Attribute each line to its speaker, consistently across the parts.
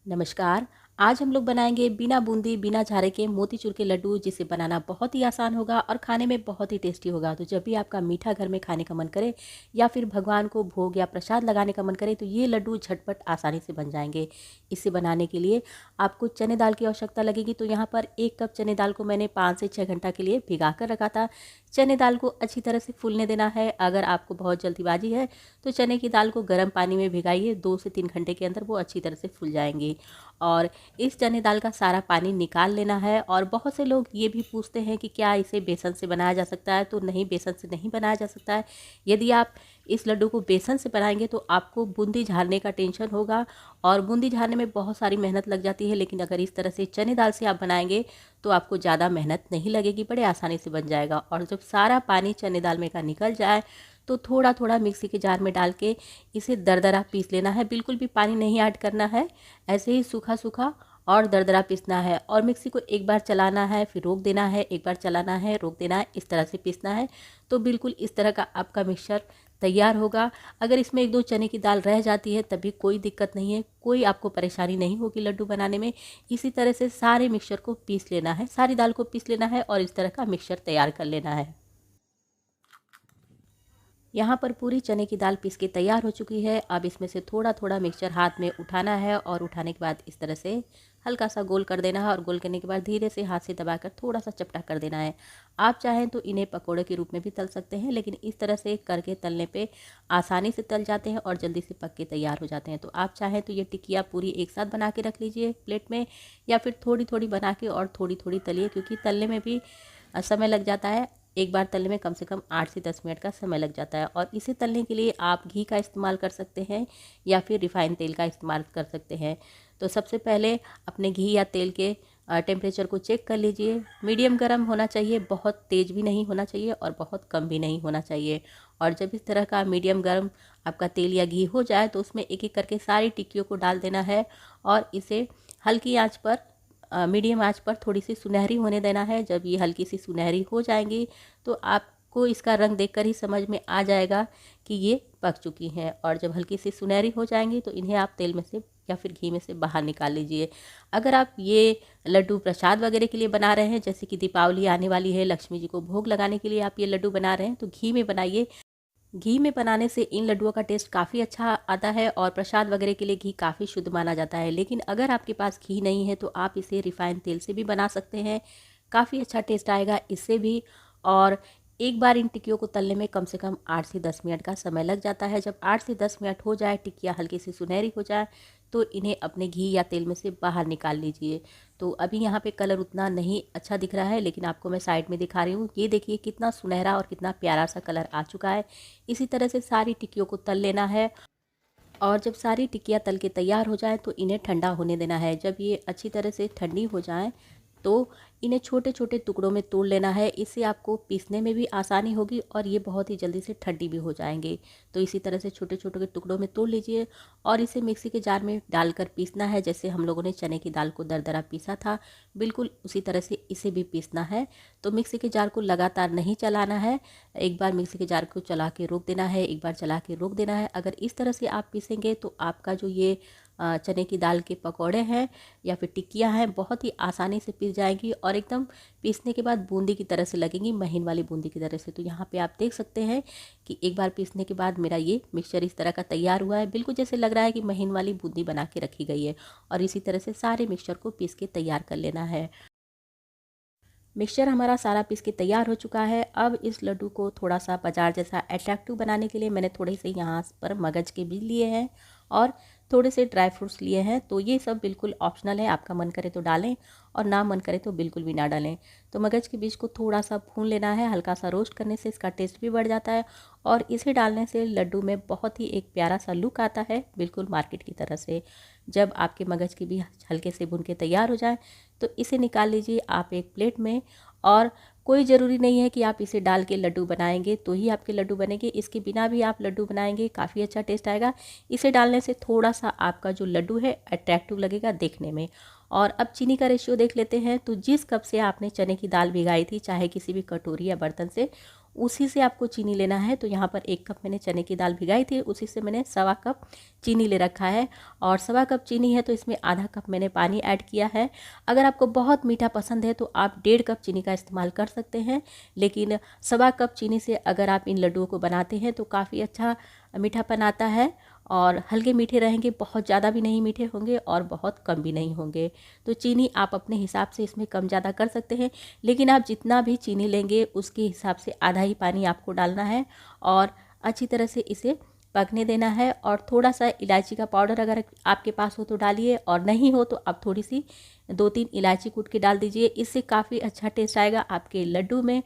Speaker 1: नमस्कार। आज हम लोग बनाएंगे बिना बूंदी बिना झारे के मोतीचूर के लड्डू, जिसे बनाना बहुत ही आसान होगा और खाने में बहुत ही टेस्टी होगा। तो जब भी आपका मीठा घर में खाने का मन करे या फिर भगवान को भोग या प्रसाद लगाने का मन करे तो ये लड्डू झटपट आसानी से बन जाएंगे। इसे बनाने के लिए आपको चने दाल की आवश्यकता लगेगी। तो यहाँ पर 1 कप चने दाल को मैंने 5 से 6 घंटा के लिए भिगा कर रखा था। चने दाल को अच्छी तरह से फूलने देना है। अगर आपको बहुत जल्दीबाजी है तो चने की दाल को गर्म पानी में भिगाइए, 2 से 3 घंटे के अंदर वो अच्छी तरह से फूल जाएंगी। और इस चने दाल का सारा पानी निकाल लेना है। और बहुत से लोग ये भी पूछते हैं कि क्या इसे बेसन से बनाया जा सकता है। तो नहीं, बेसन से नहीं बनाया जा सकता है। यदि आप इस लड्डू को बेसन से बनाएंगे तो आपको बूंदी झाड़ने का टेंशन होगा, और बूंदी झाड़ने में बहुत सारी मेहनत लग जाती है। लेकिन अगर इस तरह से चने दाल से आप बनाएंगे तो आपको ज़्यादा मेहनत नहीं लगेगी, बड़े आसानी से बन जाएगा। और जब सारा पानी चने दाल में का निकल जाए तो थोड़ा थोड़ा मिक्सी के जार में डाल के इसे दरदरा पीस लेना है। बिल्कुल भी पानी नहीं ऐड करना है, ऐसे ही सूखा सूखा और दरदरा पीसना है। और मिक्सी को एक बार चलाना है, फिर रोक देना है, एक बार चलाना है, रोक देना है, इस तरह से पीसना है। तो बिल्कुल इस तरह का आपका मिक्सचर तैयार होगा। अगर इसमें 1-2 चने की दाल रह जाती है तभी कोई दिक्कत नहीं है, कोई आपको परेशानी नहीं होगी लड्डू बनाने में। इसी तरह से सारे मिक्सचर को पीस लेना है, सारी दाल को पीस लेना है और इस तरह का मिक्सचर तैयार कर लेना है। यहाँ पर पूरी चने की दाल पीस के तैयार हो चुकी है। अब इसमें से थोड़ा थोड़ा मिक्सचर हाथ में उठाना है और उठाने के बाद इस तरह से हल्का सा गोल कर देना है। और गोल करने के बाद धीरे से हाथ से दबाकर थोड़ा सा चपटा कर देना है। आप चाहें तो इन्हें पकोड़े के रूप में भी तल सकते हैं, लेकिन इस तरह से करके तलने पे आसानी से तल जाते हैं और जल्दी से पक के तैयार हो जाते हैं। तो आप चाहें तो ये टिकिया पूरी एक साथ बना के रख लीजिए प्लेट में, या फिर थोड़ी थोड़ी बना के और थोड़ी थोड़ी तलिए, क्योंकि तलने में भी समय लग जाता है। एक बार तलने में कम से कम 8 से 10 मिनट का समय लग जाता है। और इसे तलने के लिए आप घी का इस्तेमाल कर सकते हैं या फिर रिफाइंड तेल का इस्तेमाल कर सकते हैं। तो सबसे पहले अपने घी या तेल के टेम्परेचर को चेक कर लीजिए। मीडियम गर्म होना चाहिए, बहुत तेज़ भी नहीं होना चाहिए और बहुत कम भी नहीं होना चाहिए। और जब इस तरह का मीडियम गर्म आपका तेल या घी हो जाए तो उसमें एक एक करके सारी टिक्कियों को डाल देना है और इसे हल्की आंच पर, मीडियम आंच पर थोड़ी सी सुनहरी होने देना है। जब ये हल्की सी सुनहरी हो जाएंगी तो आपको इसका रंग देखकर ही समझ में आ जाएगा कि ये पक चुकी हैं। और जब हल्की सी सुनहरी हो जाएंगी तो इन्हें आप तेल में से या फिर घी में से बाहर निकाल लीजिए। अगर आप ये लड्डू प्रसाद वगैरह के लिए बना रहे हैं, जैसे कि दीपावली आने वाली है, लक्ष्मी जी को भोग लगाने के लिए आप ये लड्डू बना रहे हैं, तो घी में बनाइए। घी में बनाने से इन लड्डुओं का टेस्ट काफ़ी अच्छा आता है और प्रसाद वगैरह के लिए घी काफ़ी शुद्ध माना जाता है। लेकिन अगर आपके पास घी नहीं है तो आप इसे रिफाइंड तेल से भी बना सकते हैं, काफ़ी अच्छा टेस्ट आएगा इससे भी। और एक बार इन टिक्कियों को तलने में कम से कम 8 से 10 मिनट का समय लग जाता है। जब 8 से 10 मिनट हो जाए, टिक्कियाँ हल्की सी सुनहरी हो जाए, तो इन्हें अपने घी या तेल में से बाहर निकाल लीजिए। तो अभी यहाँ पे कलर उतना नहीं अच्छा दिख रहा है, लेकिन आपको मैं साइड में दिखा रही हूँ। ये देखिए कितना सुनहरा और कितना प्यारा सा कलर आ चुका है। इसी तरह से सारी टिक्कियों को तल लेना है। और जब सारी टिक्कियाँ तल के तैयार हो जाएं तो इन्हें ठंडा होने देना है। जब ये अच्छी तरह से ठंडी हो जाएं तो इन्हें छोटे छोटे टुकड़ों में तोड़ लेना है। इससे आपको पीसने में भी आसानी होगी और ये बहुत ही जल्दी से ठंडी भी हो जाएंगे। तो इसी तरह से छोटे छोटे टुकड़ों में तोड़ लीजिए और इसे मिक्सी के जार में डालकर पीसना है। जैसे हम लोगों ने चने की दाल को दरदरा पीसा था, बिल्कुल उसी तरह से इसे भी पीसना है। तो मिक्सी के जार को लगातार नहीं चलाना है, एक बार मिक्सी के जार को चला के रोक देना है, एक बार चला के रोक देना है। अगर इस तरह से आप पीसेंगे तो आपका जो ये चने की दाल के पकौड़े हैं या फिर टिक्कियाँ हैं, बहुत ही आसानी से पिस जाएंगी और एकदम पीसने के बाद बूंदी की तरह से लगेंगी, महीन वाली बूंदी की तरह से। तो यहाँ पे आप देख सकते हैं कि एक बार पीसने के बाद मेरा ये मिक्सचर इस तरह का तैयार हुआ है। बिल्कुल जैसे लग रहा है कि महीन वाली बूंदी बना के रखी गई है। और इसी तरह से सारे मिक्सचर को पीस के तैयार कर लेना है। मिक्सचर हमारा सारा पीस के तैयार हो चुका है। अब इस लड्डू को थोड़ा सा बाजार जैसा अट्रैक्टिव बनाने के लिए मैंने थोड़े से यहाँ पर मगज के बीज लिए हैं और थोड़े से ड्राई फ्रूट्स लिए हैं। तो ये सब बिल्कुल ऑप्शनल है, आपका मन करे तो डालें और ना मन करे तो बिल्कुल भी ना डालें। तो मगज के बीज को थोड़ा सा भून लेना है, हल्का सा रोस्ट करने से इसका टेस्ट भी बढ़ जाता है और इसे डालने से लड्डू में बहुत ही एक प्यारा सा लुक आता है, बिल्कुल मार्केट की तरह से। जब आपके मगज के बीज हल्के से भून के तैयार हो जाए तो इसे निकाल लीजिए आप एक प्लेट में। और कोई ज़रूरी नहीं है कि आप इसे डाल के लड्डू बनाएंगे तो ही आपके लड्डू बनेंगे, इसके बिना भी आप लड्डू बनाएंगे, काफ़ी अच्छा टेस्ट आएगा। इसे डालने से थोड़ा सा आपका जो लड्डू है अट्रैक्टिव लगेगा देखने में। और अब चीनी का रेशियो देख लेते हैं। तो जिस कप से आपने चने की दाल भिगाई थी, चाहे किसी भी कटोरी या बर्तन से, उसी से आपको चीनी लेना है। तो यहाँ पर 1 कप मैंने चने की दाल भिगाई थी, उसी से मैंने 1.25 कप चीनी ले रखा है। और 1.25 कप चीनी है तो इसमें आधा कप मैंने पानी ऐड किया है। अगर आपको बहुत मीठा पसंद है तो आप 1.5 कप चीनी का इस्तेमाल कर सकते हैं, लेकिन 1.25 कप चीनी से अगर आप इन लड्डुओं को बनाते हैं तो काफ़ी अच्छा मीठापन आता है और हल्के मीठे रहेंगे, बहुत ज़्यादा भी नहीं मीठे होंगे और बहुत कम भी नहीं होंगे। तो चीनी आप अपने हिसाब से इसमें कम ज़्यादा कर सकते हैं, लेकिन आप जितना भी चीनी लेंगे उसके हिसाब से आधा ही पानी आपको डालना है और अच्छी तरह से इसे पकने देना है। और थोड़ा सा इलायची का पाउडर अगर आपके पास हो तो डालिए, और नहीं हो तो आप थोड़ी सी 2-3 इलायची कूट के डाल दीजिए, इससे काफ़ी अच्छा टेस्ट आएगा आपके लड्डू में।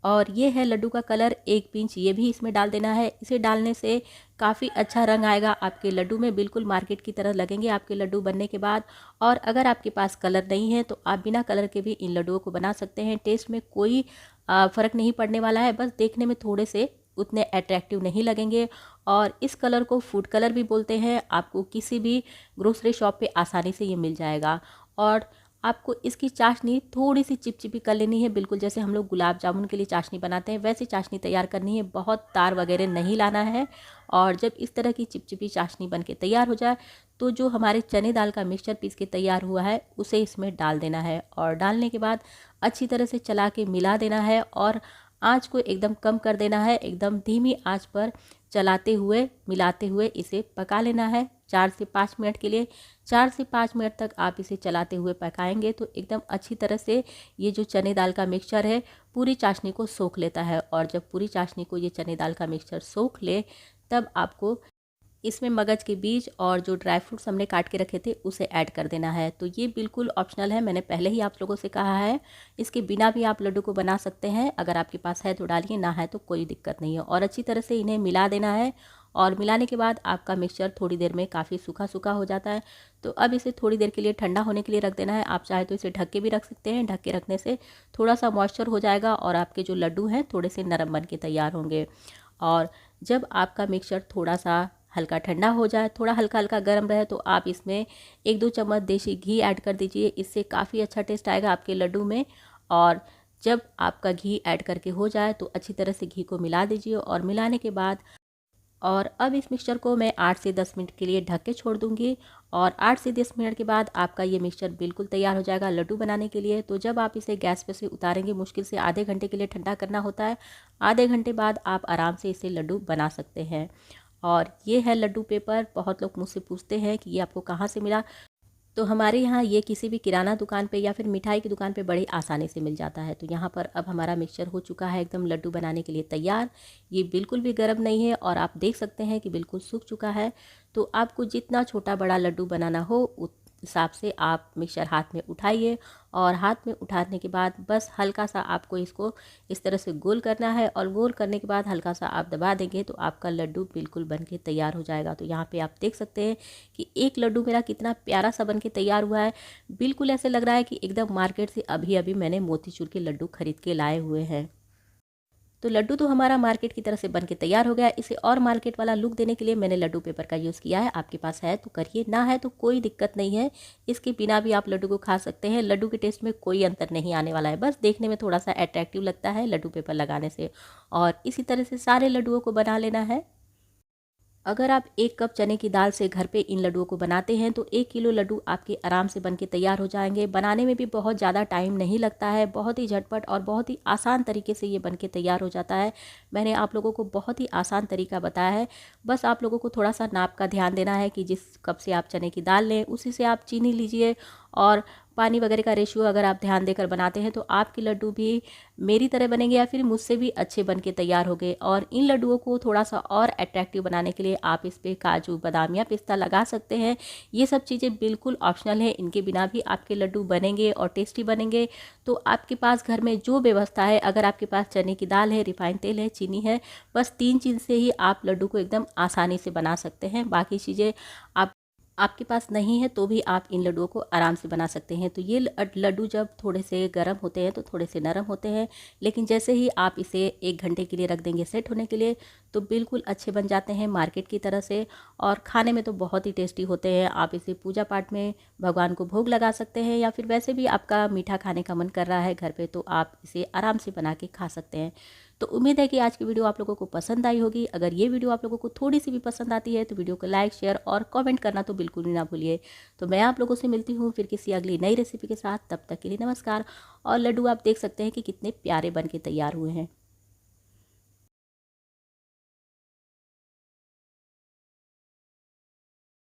Speaker 1: और ये है लड्डू का कलर, 1 पिंच ये भी इसमें डाल देना है। इसे डालने से काफ़ी अच्छा रंग आएगा आपके लड्डू में, बिल्कुल मार्केट की तरह लगेंगे आपके लड्डू बनने के बाद। और अगर आपके पास कलर नहीं है तो आप बिना कलर के भी इन लड्डुओं को बना सकते हैं। टेस्ट में कोई फ़र्क नहीं पड़ने वाला है, बस देखने में थोड़े से उतने अट्रैक्टिव नहीं लगेंगे। और इस कलर को फूड कलर भी बोलते हैं, आपको किसी भी ग्रोसरी शॉप पे आसानी से ये मिल जाएगा। और आपको इसकी चाशनी थोड़ी सी चिपचिपी कर लेनी है, बिल्कुल जैसे हम लोग गुलाब जामुन के लिए चाशनी बनाते हैं वैसी चाशनी तैयार करनी है, बहुत तार वगैरह नहीं लाना है। और जब इस तरह की चिपचिपी चाशनी बन के तैयार हो जाए तो जो हमारे चने दाल का मिक्सचर पीस के तैयार हुआ है उसे इसमें डाल देना है। और डालने के बाद अच्छी तरह से चला के मिला देना है और आँच को एकदम कम कर देना है, एकदम धीमी आँच पर चलाते हुए मिलाते हुए इसे पका लेना है 4 से 5 मिनट के लिए। 4 से 5 मिनट तक आप इसे चलाते हुए पकाएंगे तो एकदम अच्छी तरह से ये जो चने दाल का मिक्सचर है पूरी चाशनी को सोख लेता है। और जब पूरी चाशनी को ये चने दाल का मिक्सचर सोख ले तब आपको इसमें मगज के बीज और जो ड्राई फ्रूट्स हमने काट के रखे थे उसे ऐड कर देना है। तो ये बिल्कुल ऑप्शनल है, मैंने पहले ही आप लोगों से कहा है, इसके बिना भी आप लड्डू को बना सकते हैं। अगर आपके पास है तो डालिए, ना है तो कोई दिक्कत नहीं है। और अच्छी तरह से इन्हें मिला देना है। और मिलाने के बाद आपका मिक्सचर थोड़ी देर में काफ़ी सूखा सूखा हो जाता है। तो अब इसे थोड़ी देर के लिए ठंडा होने के लिए रख देना है। आप चाहे तो इसे ढक के भी रख सकते हैं, ढक के रखने से थोड़ा सा मॉइस्चर हो जाएगा और आपके जो लड्डू हैं थोड़े से नरम बन के तैयार होंगे। और जब आपका मिक्सचर थोड़ा सा हल्का ठंडा हो जाए, थोड़ा हल्का हल्का गर्म रहे, तो आप इसमें 1-2 चम्मच देसी घी ऐड कर दीजिए, इससे काफ़ी अच्छा टेस्ट आएगा आपके लड्डू में। और जब आपका घी ऐड करके हो जाए तो अच्छी तरह से घी को मिला दीजिए। और मिलाने के बाद और अब इस मिक्सचर को मैं 8 से 10 मिनट के लिए ढक के छोड़ दूंगी। और 8 से 10 मिनट के बाद आपका ये मिक्सचर बिल्कुल तैयार हो जाएगा लड्डू बनाने के लिए। तो जब आप इसे गैस पे से उतारेंगे, मुश्किल से आधे घंटे के लिए ठंडा करना होता है, आधे घंटे बाद आप आराम से इसे लड्डू बना सकते हैं। और ये है लड्डू पेपर। बहुत लोग मुझसे पूछते हैं कि ये आपको कहाँ से मिला। तो हमारे यहाँ ये किसी भी किराना दुकान पे या फिर मिठाई की दुकान पे बड़ी आसानी से मिल जाता है। तो यहाँ पर अब हमारा मिक्सचर हो चुका है एकदम लड्डू बनाने के लिए तैयार। ये बिल्कुल भी गर्म नहीं है और आप देख सकते हैं कि बिल्कुल सूख चुका है। तो आपको जितना छोटा बड़ा लड्डू बनाना हो उस हिसाब से आप मिक्सचर हाथ में उठाइए। और हाथ में उठाने के बाद बस हल्का सा आपको इसको इस तरह से गोल करना है। और गोल करने के बाद हल्का सा आप दबा देंगे तो आपका लड्डू बिल्कुल बन के तैयार हो जाएगा। तो यहाँ पे आप देख सकते हैं कि एक लड्डू मेरा कितना प्यारा सा बन के तैयार हुआ है। बिल्कुल ऐसे लग रहा है कि एकदम मार्केट से अभी अभी मैंने मोतीचूर के लड्डू खरीद के लाए हुए हैं। तो लड्डू तो हमारा मार्केट की तरह से बन के तैयार हो गया। इसे और मार्केट वाला लुक देने के लिए मैंने लड्डू पेपर का यूज़ किया है। आपके पास है तो करिए, ना है तो कोई दिक्कत नहीं है, इसके बिना भी आप लड्डू को खा सकते हैं। लड्डू के टेस्ट में कोई अंतर नहीं आने वाला है, बस देखने में थोड़ा सा अट्रैक्टिव लगता है लड्डू पेपर लगाने से। और इसी तरह से सारे लड्डुओं को बना लेना है। अगर आप 1 कप चने की दाल से घर पे इन लड्डुओं को बनाते हैं तो 1 किलो लड्डू आपके आराम से बन के तैयार हो जाएंगे। बनाने में भी बहुत ज़्यादा टाइम नहीं लगता है, बहुत ही झटपट और बहुत ही आसान तरीके से ये बन के तैयार हो जाता है। मैंने आप लोगों को बहुत ही आसान तरीका बताया है, बस आप लोगों को थोड़ा सा नाप का ध्यान देना है कि जिस कप से आप चने की दाल लें उसी से आप चीनी लीजिए। और पानी वगैरह का रेशियो अगर आप ध्यान देकर बनाते हैं तो आपके लड्डू भी मेरी तरह बनेंगे या फिर मुझसे भी अच्छे बन के तैयार हो गए। और इन लड्डुओं को थोड़ा सा और अट्रैक्टिव बनाने के लिए आप इस पर काजू बादाम या पिस्ता लगा सकते हैं। ये सब चीज़ें बिल्कुल ऑप्शनल है, इनके बिना भी आपके लड्डू बनेंगे और टेस्टी बनेंगे। तो आपके पास घर में जो व्यवस्था है, अगर आपके पास चने की दाल है, रिफाइंड तेल है, चीनी है, बस 3 चीज़ से ही आप लड्डू को एकदम आसानी से बना सकते हैं। बाकी चीज़ें आपके पास नहीं है तो भी आप इन लड्डुओं को आराम से बना सकते हैं। तो ये लड्डू जब थोड़े से गर्म होते हैं तो थोड़े से नरम होते हैं, लेकिन जैसे ही आप इसे 1 घंटे के लिए रख देंगे सेट होने के लिए तो बिल्कुल अच्छे बन जाते हैं मार्केट की तरह से। और खाने में तो बहुत ही टेस्टी होते हैं। आप इसे पूजा पाठ में भगवान को भोग लगा सकते हैं, या फिर वैसे भी आपका मीठा खाने का मन कर रहा है घर पर तो आप इसे आराम से बना के खा सकते हैं। तो उम्मीद है कि आज की वीडियो आप लोगों को पसंद आई होगी। अगर ये वीडियो आप लोगों को थोड़ी सी भी पसंद आती है तो वीडियो को लाइक, शेयर और कमेंट करना तो बिल्कुल भी ना भूलिए। तो मैं आप लोगों से मिलती हूँ फिर किसी अगली नई रेसिपी के साथ। तब तक के लिए नमस्कार। और लड्डू आप देख सकते हैं कि कितने प्यारे बन के तैयार हुए हैं।